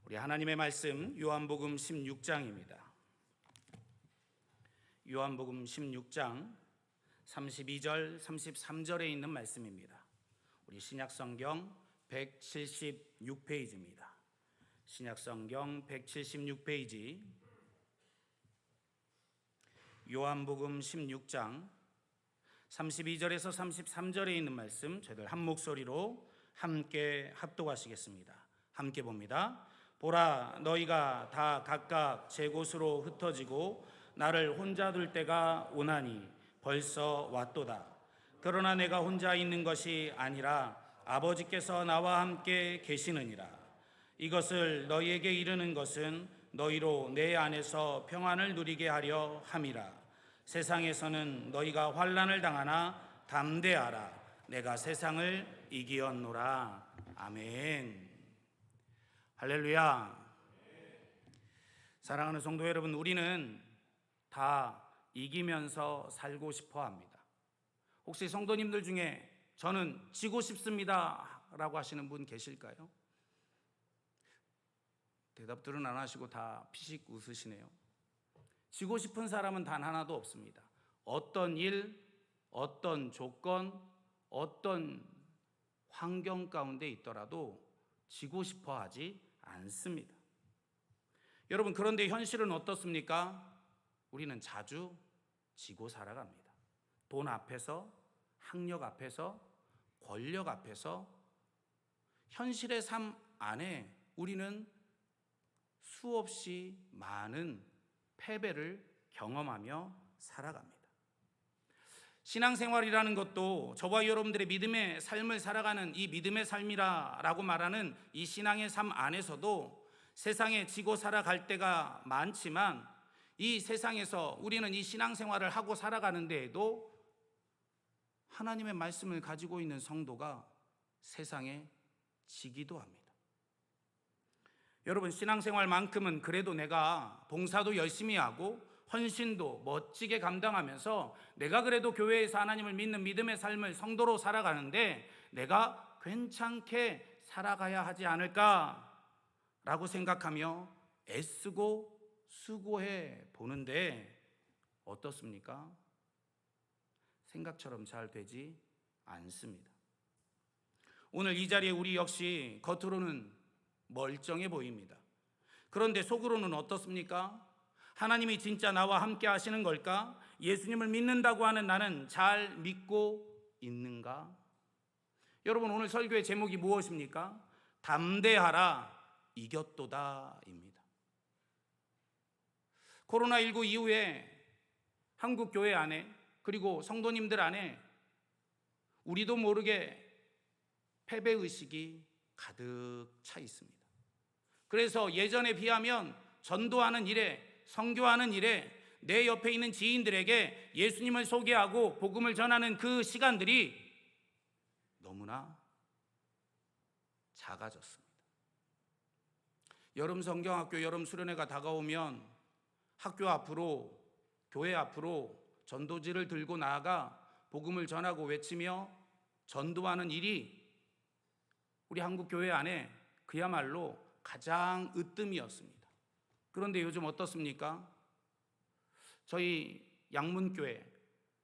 우리 하나님의 말씀 요한복음 16장입니다. 요한복음 16장 32절 33절에 있는 말씀입니다. 우리 신약성경 176페이지입니다. 신약성경 176페이지 요한복음 16장 32절에서 33절에 있는 말씀 저희들 한 목소리로 함께 합독하시겠습니다. 함께 봅니다. 보라, 너희가 다 각각 제 곳으로 흩어지고 나를 혼자 둘 때가 오나니 벌써 왔도다. 그러나 내가 혼자 있는 것이 아니라 아버지께서 나와 함께 계시느니라. 이것을 너희에게 이르는 것은 너희로 내 안에서 평안을 누리게 하려 함이라. 세상에서는 너희가 환난을 당하나 담대하라. 내가 세상을 이기었노라. 아멘. 할렐루야. 사랑하는 성도 여러분, 우리는 다 이기면서 살고 싶어 합니다. 혹시 성도님들 중에 저는 지고 싶습니다 라고 하시는 분 계실까요? 대답들은 안 하시고 다 피식 웃으시네요. 지고 싶은 사람은 단 하나도 없습니다. 어떤 일, 어떤 조건, 어떤 환경 가운데 있더라도 지고 싶어 하지 않습니다. 여러분, 그런데 현실은 어떻습니까? 우리는 자주 지고 살아갑니다. 돈 앞에서, 학력 앞에서, 권력 앞에서 현실의 삶 안에 우리는 수없이 많은 패배를 경험하며 살아갑니다. 신앙생활이라는 것도 저와 여러분들의 믿음의 삶을 살아가는 이 믿음의 삶이라고 말하는 이 신앙의 삶 안에서도 세상에 지고 살아갈 때가 많지만 이 세상에서 우리는 이 신앙생활을 하고 살아가는 데에도 하나님의 말씀을 가지고 있는 성도가 세상에 지기도 합니다. 여러분, 신앙생활만큼은 그래도 내가 봉사도 열심히 하고 헌신도 멋지게 감당하면서 내가 그래도 교회에서 하나님을 믿는 믿음의 삶을 성도로 살아가는데 내가 괜찮게 살아가야 하지 않을까라고 생각하며 애쓰고 수고해 보는데 어떻습니까? 생각처럼 잘 되지 않습니다. 오늘 이 자리에 우리 역시 겉으로는 멀쩡해 보입니다. 그런데 속으로는 어떻습니까? 하나님이 진짜 나와 함께 하시는 걸까? 예수님을 믿는다고 하는 나는 잘 믿고 있는가? 여러분, 오늘 설교의 제목이 무엇입니까? 담대하라, 이겼도다 입니다. 코로나19 이후에 한국 교회 안에 그리고 성도님들 안에 우리도 모르게 패배의식이 가득 차 있습니다. 그래서 예전에 비하면 전도하는 일에 선교하는 일에 내 옆에 있는 지인들에게 예수님을 소개하고 복음을 전하는 그 시간들이 너무나 작아졌습니다. 여름 성경학교 여름 수련회가 다가오면 학교 앞으로 교회 앞으로 전도지를 들고 나아가 복음을 전하고 외치며 전도하는 일이 우리 한국 교회 안에 그야말로 가장 으뜸이었습니다. 그런데 요즘 어떻습니까? 저희 양문교회,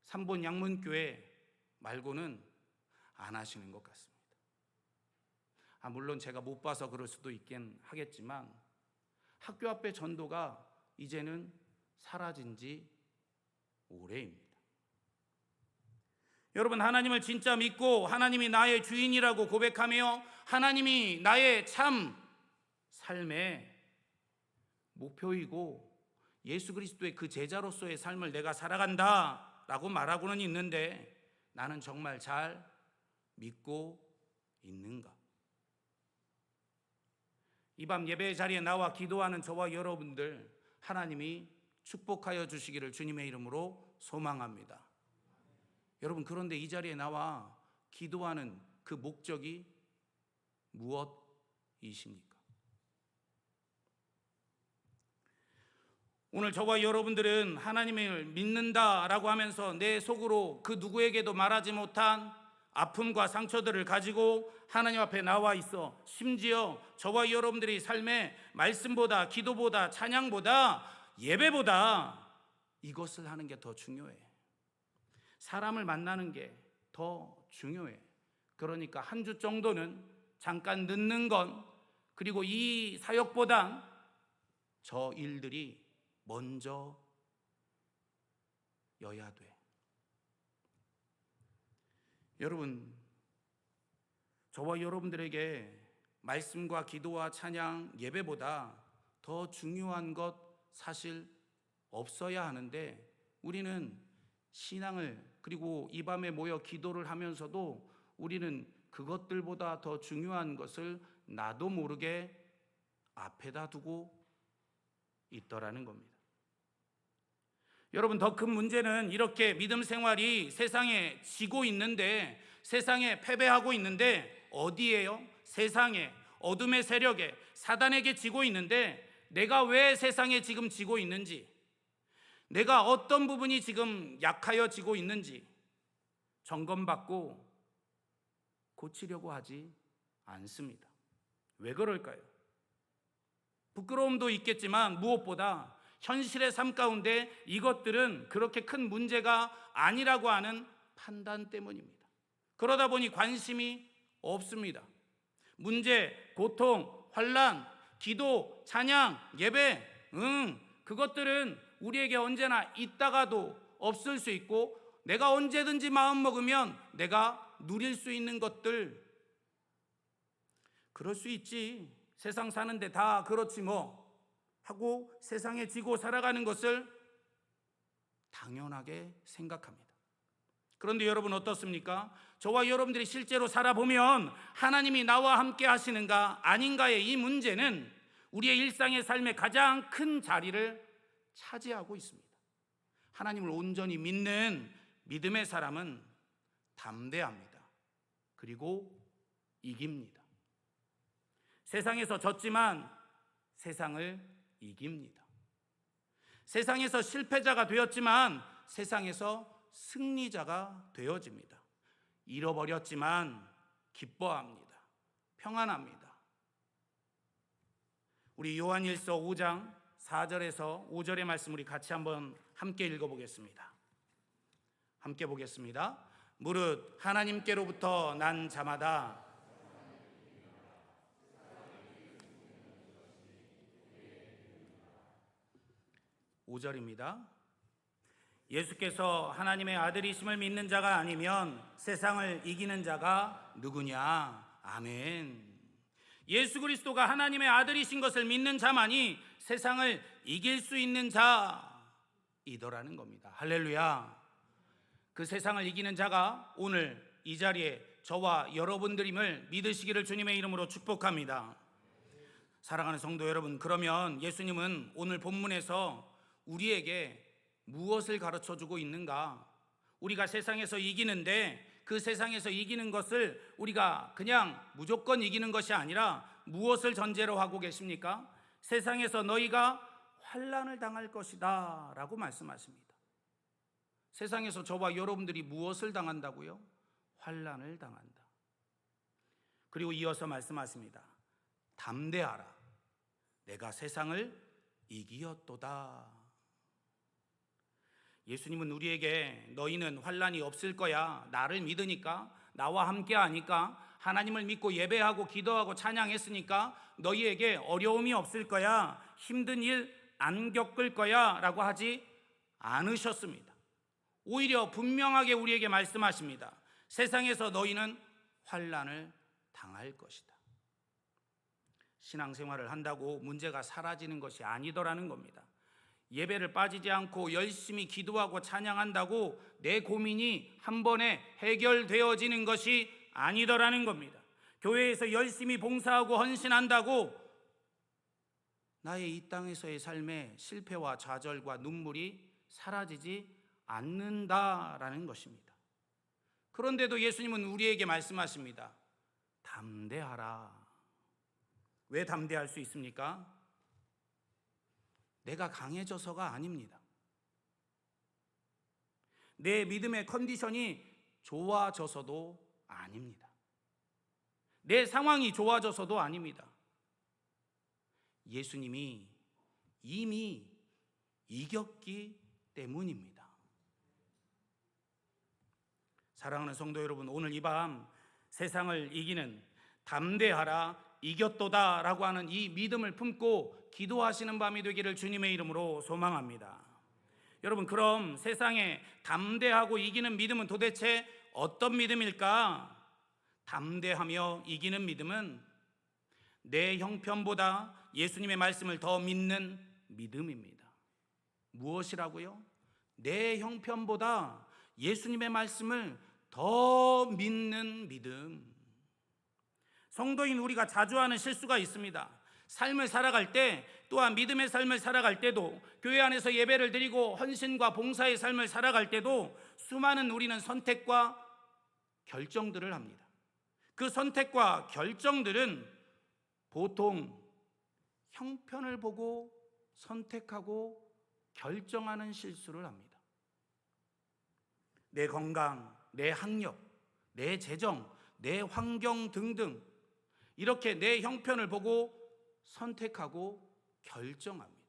삼본 양문교회 말고는 안 하시는 것 같습니다. 물론 제가 못 봐서 그럴 수도 있긴 하겠지만 학교 앞에 전도가 이제는 사라진 지 오래입니다. 여러분, 하나님을 진짜 믿고 하나님이 나의 주인이라고 고백하며 하나님이 나의 참 삶의 목표이고 예수 그리스도의 그 제자로서의 삶을 내가 살아간다 라고 말하고는 있는데 나는 정말 잘 믿고 있는가? 이 밤 예배 자리에 나와 기도하는 저와 여러분들 하나님이 축복하여 주시기를 주님의 이름으로 소망합니다. 여러분, 그런데 이 자리에 나와 기도하는 그 목적이 무엇이십니까? 오늘 저와 여러분들은 하나님을 믿는다라고 하면서 내 속으로 그 누구에게도 말하지 못한 아픔과 상처들을 가지고 하나님 앞에 나와 있어 심지어 저와 여러분들의 삶에 말씀보다 기도보다 찬양보다 예배보다 이것을 하는 게 더 중요해. 사람을 만나는 게 더 중요해. 그러니까 한 주 정도는 잠깐 늦는 건, 그리고 이 사역보단 저 일들이 먼저 여야 돼. 여러분, 저와 여러분들에게 말씀과 기도와 찬양, 예배보다 더 중요한 것 사실 없어야 하는데, 우리는 신앙을, 그리고 이 밤에 모여 기도를 하면서도 우리는 그것들보다 더 중요한 것을 나도 모르게 앞에다 두고 있더라는 겁니다. 여러분, 더 큰 문제는 이렇게 믿음 생활이 세상에 지고 있는데, 세상에 패배하고 있는데 어디에요? 세상에, 어둠의 세력에, 사단에게 지고 있는데, 내가 왜 세상에 지금 지고 있는지, 내가 어떤 부분이 지금 약하여지고 있는지 점검받고 고치려고 하지 않습니다. 왜 그럴까요? 부끄러움도 있겠지만 무엇보다 현실의 삶 가운데 이것들은 그렇게 큰 문제가 아니라고 하는 판단 때문입니다. 그러다 보니 관심이 없습니다. 문제, 고통, 환난, 기도, 찬양, 예배, 그것들은 우리에게 언제나 있다가도 없을 수 있고, 내가 언제든지 마음 먹으면 내가 누릴 수 있는 것들, 그럴 수 있지, 세상 사는데 다 그렇지 뭐 하고 세상에 지고 살아가는 것을 당연하게 생각합니다. 그런데 여러분 어떻습니까? 저와 여러분들이 실제로 살아보면 하나님이 나와 함께 하시는가 아닌가의 이 문제는 우리의 일상의 삶에 가장 큰 자리를 차지하고 있습니다. 하나님을 온전히 믿는 믿음의 사람은 담대합니다. 그리고 이깁니다. 세상에서 졌지만 세상을 이깁니다. 세상에서 실패자가 되었지만 세상에서 승리자가 되어집니다. 잃어버렸지만 기뻐합니다. 평안합니다. 우리 요한일서 5장 4절에서 5절의 말씀 우리 같이 한번 함께 읽어보겠습니다. 함께 보겠습니다. 무릇 하나님께로부터 난 자마다 (5절입니다) 예수께서 하나님의 아들이심을 믿는 자가 아니면 세상을 이기는 자가 누구냐? 아멘. 예수 그리스도가 하나님의 아들이신 것을 믿는 자만이 세상을 이길 수 있는 자이더라는 겁니다. 할렐루야. 그 세상을 이기는 자가 오늘 이 자리에 저와 여러분들임을 믿으시기를 주님의 이름으로 축복합니다. 사랑하는 성도 여러분, 그러면 예수님은 오늘 본문에서 우리에게 무엇을 가르쳐주고 있는가? 우리가 세상에서 이기는데 그 세상에서 이기는 것을 우리가 그냥 무조건 이기는 것이 아니라 무엇을 전제로 하고 계십니까? 세상에서 너희가 환난을 당할 것이다 라고 말씀하십니다. 세상에서 저와 여러분들이 무엇을 당한다고요? 환난을 당한다. 그리고 이어서 말씀하십니다. 담대하라. 내가 세상을 이기었도다. 예수님은 우리에게 너희는 환난이 없을 거야, 나를 믿으니까, 나와 함께 하니까, 하나님을 믿고 예배하고 기도하고 찬양했으니까 너희에게 어려움이 없을 거야, 힘든 일 안 겪을 거야 라고 하지 않으셨습니다. 오히려 분명하게 우리에게 말씀하십니다. 세상에서 너희는 환난을 당할 것이다. 신앙생활을 한다고 문제가 사라지는 것이 아니더라는 겁니다. 예배를 빠지지 않고 열심히 기도하고 찬양한다고 내 고민이 한 번에 해결되어지는 것이 아니더라는 겁니다. 교회에서 열심히 봉사하고 헌신한다고 나의 이 땅에서의 삶의 실패와 좌절과 눈물이 사라지지 않는다라는 것입니다. 그런데도 예수님은 우리에게 말씀하십니다. 담대하라. 왜 담대할 수 있습니까? 내가 강해져서가 아닙니다. 내 믿음의 컨디션이 좋아져서도 아닙니다. 내 상황이 좋아져서도 아닙니다. 예수님이 이미 이겼기 때문입니다. 사랑하는 성도 여러분, 오늘 이 밤 세상을 이기는 담대하라 이겼도다 라고 하는 이 믿음을 품고 기도하시는 밤이 되기를 주님의 이름으로 소망합니다. 여러분, 그럼 세상에 담대하고 이기는 믿음은 도대체 어떤 믿음일까? 담대하며 이기는 믿음은 내 형편보다 예수님의 말씀을 더 믿는 믿음입니다. 무엇이라고요? 내 형편보다 예수님의 말씀을 더 믿는 믿음. 성도인 우리가 자주 하는 실수가 있습니다. 삶을 살아갈 때, 또한 믿음의 삶을 살아갈 때도, 교회 안에서 예배를 드리고 헌신과 봉사의 삶을 살아갈 때도 수많은 우리는 선택과 결정들을 합니다. 그 선택과 결정들은 보통 형편을 보고 선택하고 결정하는 실수를 합니다. 내 건강, 내 학력, 내 재정, 내 환경 등등 이렇게 내 형편을 보고 선택하고 결정합니다.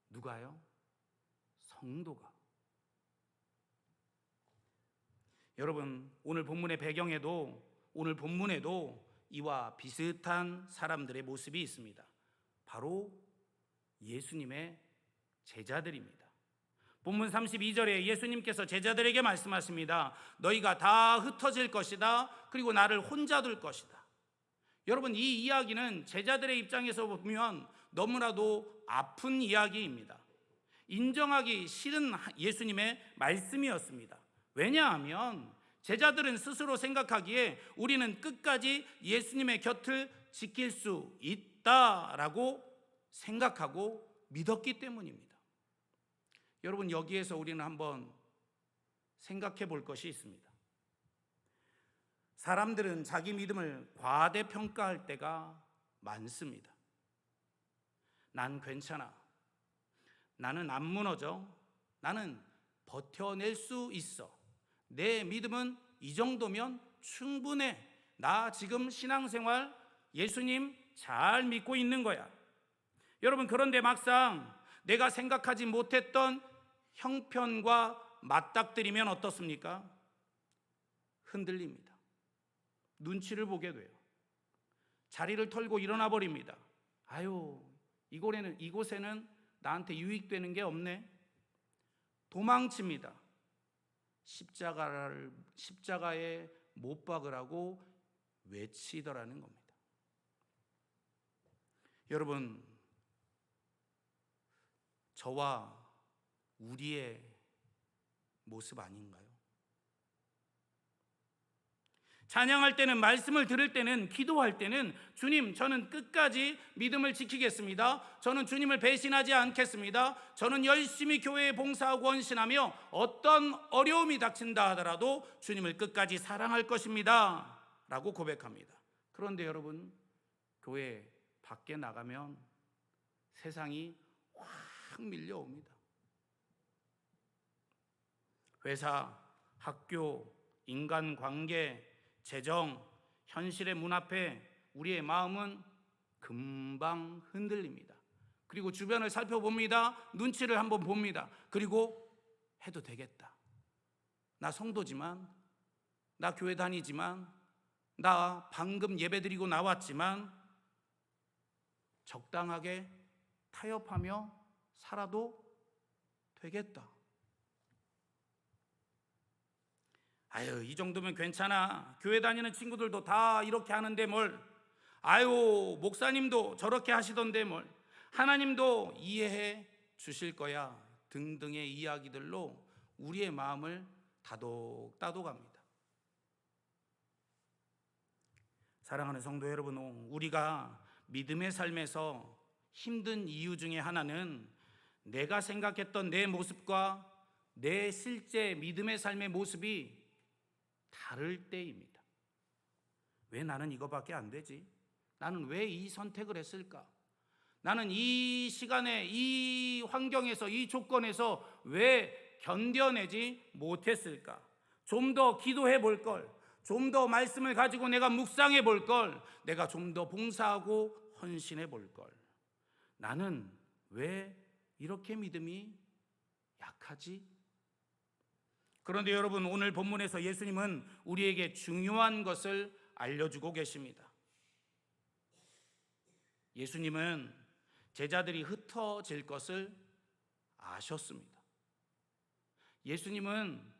누가요? 성도가. 여러분, 오늘 본문의 배경에도, 오늘 본문에도 이와 비슷한 사람들의 모습이 있습니다. 바로 예수님의 제자들입니다. 본문 32절에 예수님께서 제자들에게 말씀하십니다. 너희가 다 흩어질 것이다. 그리고 나를 혼자 둘 것이다. 여러분, 이 이야기는 제자들의 입장에서 보면 너무나도 아픈 이야기입니다. 인정하기 싫은 예수님의 말씀이었습니다. 왜냐하면 제자들은 스스로 생각하기에 우리는 끝까지 예수님의 곁을 지킬 수 있다라고 생각하고 믿었기 때문입니다. 여러분, 여기에서 우리는 한번 생각해 볼 것이 있습니다. 사람들은 자기 믿음을 과대평가할 때가 많습니다. 난 괜찮아. 나는 안 무너져. 나는 버텨낼 수 있어. 내 믿음은 이 정도면 충분해. 나 지금 신앙생활 예수님 잘 믿고 있는 거야. 여러분, 그런데 막상 내가 생각하지 못했던 형편과 맞닥뜨리면 어떻습니까? 흔들립니다. 눈치를 보게 돼요. 자리를 털고 일어나 버립니다. 아유, 이곳에는 나한테 유익되는 게 없네. 도망칩니다. 십자가에 못 박으라고 외치더라는 겁니다. 여러분, 저와 우리의 모습 아닌가요? 찬양할 때는, 말씀을 들을 때는, 기도할 때는 주님, 저는 끝까지 믿음을 지키겠습니다. 저는 주님을 배신하지 않겠습니다. 저는 열심히 교회에 봉사하고 헌신하며 어떤 어려움이 닥친다 하더라도 주님을 끝까지 사랑할 것입니다 라고 고백합니다. 그런데 여러분, 교회 밖에 나가면 세상이 확 밀려옵니다. 회사, 학교, 인간관계, 재정, 현실의 문 앞에 우리의 마음은 금방 흔들립니다. 그리고 주변을 살펴봅니다. 눈치를 한번 봅니다. 그리고 해도 되겠다. 나 성도지만, 나 교회 다니지만, 나 방금 예배드리고 나왔지만 적당하게 타협하며 살아도 되겠다. 아유, 이 정도면 괜찮아. 교회 다니는 친구들도 다 이렇게 하는데 뭘. 아유, 목사님도 저렇게 하시던데 뭘. 하나님도 이해해 주실 거야. 등등의 이야기들로 우리의 마음을 다독다독합니다. 사랑하는 성도 여러분, 우리가 믿음의 삶에서 힘든 이유 중에 하나는 내가 생각했던 내 모습과 내 실제 믿음의 삶의 모습이 다를 때입니다. 왜 나는 이거밖에 안 되지? 나는 왜 이 선택을 했을까? 나는 이 시간에, 이 환경에서, 이 조건에서 왜 견뎌내지 못했을까? 좀 더 기도해 볼 걸, 좀 더 말씀을 가지고 내가 묵상해 볼 걸, 내가 좀 더 봉사하고 헌신해 볼 걸. 나는 왜 이렇게 믿음이 약하지? 그런데 여러분, 오늘 본문에서 예수님은 우리에게 중요한 것을 알려주고 계십니다. 예수님은 제자들이 흩어질 것을 아셨습니다. 예수님은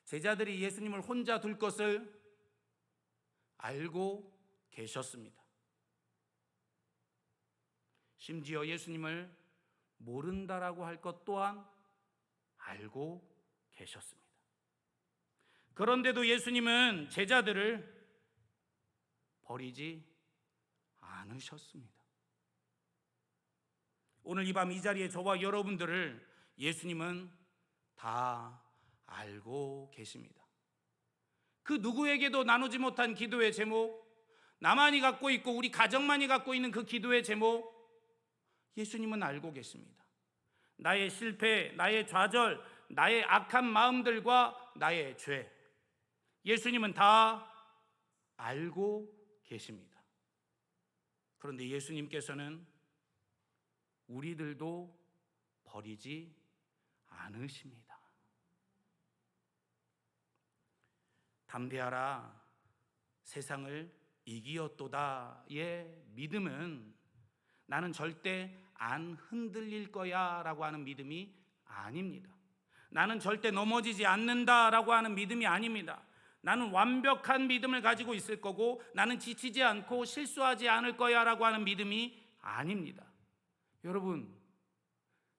제자들이 예수님을 혼자 둘 것을 알고 계셨습니다. 심지어 예수님을 모른다라고 할 것 또한 알고 계셨습니다. 그런데도 예수님은 제자들을 버리지 않으셨습니다. 오늘 이 밤 이 자리에 저와 여러분들을 예수님은 다 알고 계십니다. 그 누구에게도 나누지 못한 기도의 제목, 나만이 갖고 있고 우리 가정만이 갖고 있는 그 기도의 제목, 예수님은 알고 계십니다. 나의 실패, 나의 좌절, 나의 악한 마음들과 나의 죄, 예수님은 다 알고 계십니다. 그런데 예수님께서는 우리들도 버리지 않으십니다. 담대하라, 세상을 이기었도다의 믿음은 나는 절대 안 흔들릴 거야 라고 하는 믿음이 아닙니다. 나는 절대 넘어지지 않는다 라고 하는 믿음이 아닙니다. 나는 완벽한 믿음을 가지고 있을 거고, 나는 지치지 않고 실수하지 않을 거야 라고 하는 믿음이 아닙니다. 여러분,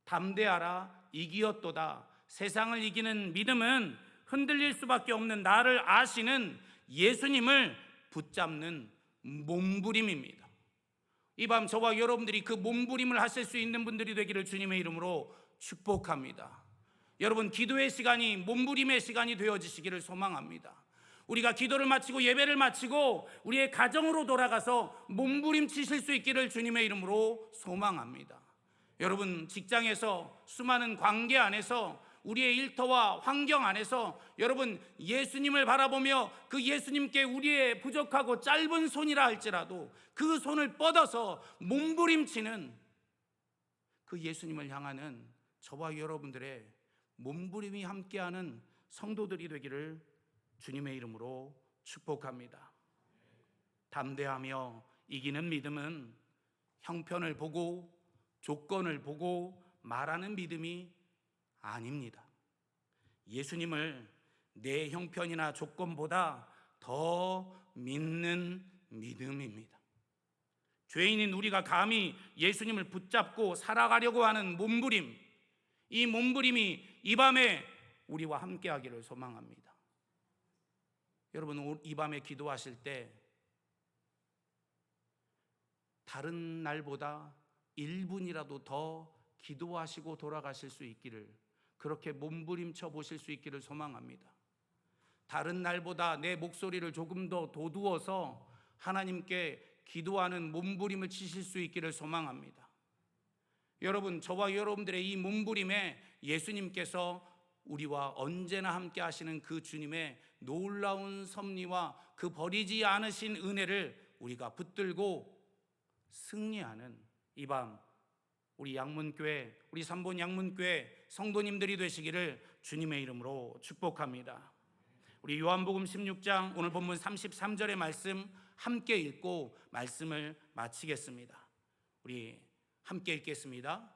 담대하라, 이기었도다, 세상을 이기는 믿음은 흔들릴 수밖에 없는 나를 아시는 예수님을 붙잡는 몸부림입니다. 이 밤 저와 여러분들이 그 몸부림을 하실 수 있는 분들이 되기를 주님의 이름으로 축복합니다. 여러분, 기도의 시간이 몸부림의 시간이 되어지시기를 소망합니다. 우리가 기도를 마치고 예배를 마치고 우리의 가정으로 돌아가서 몸부림치실 수 있기를 주님의 이름으로 소망합니다. 여러분, 직장에서 수많은 관계 안에서 우리의 일터와 환경 안에서 여러분, 예수님을 바라보며 그 예수님께 우리의 부족하고 짧은 손이라 할지라도 그 손을 뻗어서 몸부림치는 그 예수님을 향하는 저와 여러분들의 몸부림이 함께하는 성도들이 되기를 주님의 이름으로 축복합니다. 담대하며 이기는 믿음은 형편을 보고 조건을 보고 말하는 믿음이 아닙니다. 예수님을 내 형편이나 조건보다 더 믿는 믿음입니다. 죄인인 우리가 감히 예수님을 붙잡고 살아가려고 하는 몸부림, 이 몸부림이 이 밤에 우리와 함께하기를 소망합니다. 여러분, 이 밤에 기도하실 때 다른 날보다 1분이라도 더 기도하시고 돌아가실 수 있기를, 그렇게 몸부림쳐 보실 수 있기를 소망합니다. 다른 날보다 내 목소리를 조금 더 돋우어서 하나님께 기도하는 몸부림을 치실 수 있기를 소망합니다. 여러분, 저와 여러분들의 이 몸부림에 예수님께서 우리와 언제나 함께 하시는 그 주님의 놀라운 섭리와 그 버리지 않으신 은혜를 우리가 붙들고 승리하는 이 밤 우리 양문교회, 우리 삼본 양문교회 성도님들이 되시기를 주님의 이름으로 축복합니다. 우리 요한복음 16장 오늘 본문 33절의 말씀 함께 읽고 말씀을 마치겠습니다. 우리 함께 읽겠습니다.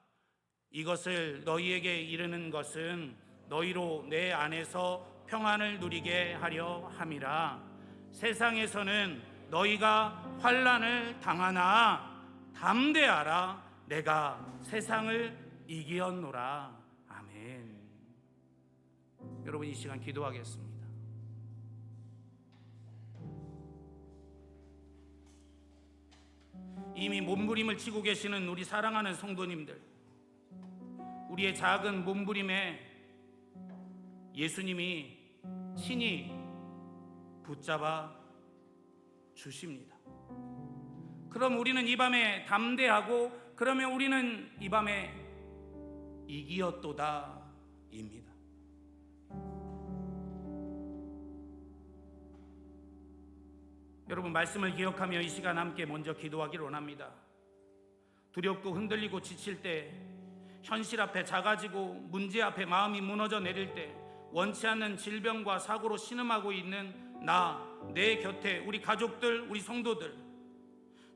이것을 너희에게 이르는 것은 너희로 내 안에서 평안을 누리게 하려 함이라. 세상에서는 너희가 환난을 당하나 담대하라, 내가 세상을 이기었노라. 아멘. 여러분, 이 시간 기도하겠습니다. 이미 몸부림을 치고 계시는 우리 사랑하는 성도님들, 우리의 작은 몸부림에 예수님이 친히 붙잡아 주십니다. 그럼 우리는 이 밤에 담대하고, 그러면 우리는 이 밤에 이기었도다 입니다. 여러분, 말씀을 기억하며 이 시간 함께 먼저 기도하기를 원합니다. 두렵고 흔들리고 지칠 때, 현실 앞에 작아지고 문제 앞에 마음이 무너져 내릴 때, 원치 않는 질병과 사고로 신음하고 있는 내 곁에 우리 가족들, 우리 성도들,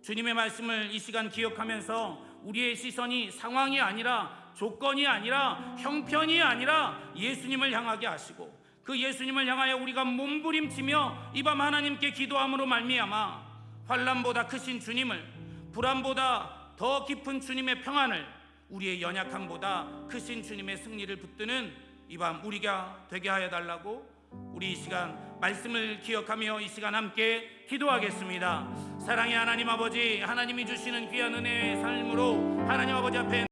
주님의 말씀을 이 시간 기억하면서 우리의 시선이 상황이 아니라, 조건이 아니라, 형편이 아니라 예수님을 향하게 하시고, 그 예수님을 향하여 우리가 몸부림치며 이 밤 하나님께 기도함으로 말미암아 환난보다 크신 주님을, 불안보다 더 깊은 주님의 평안을, 우리의 연약함보다 크신 주님의 승리를 붙드는 이 밤 우리가 되게 하여 달라고, 우리 이 시간 말씀을 기억하며 이 시간 함께 기도하겠습니다. 사랑의 하나님 아버지, 하나님이 주시는 귀한 은혜의 삶으로 하나님 아버지 앞에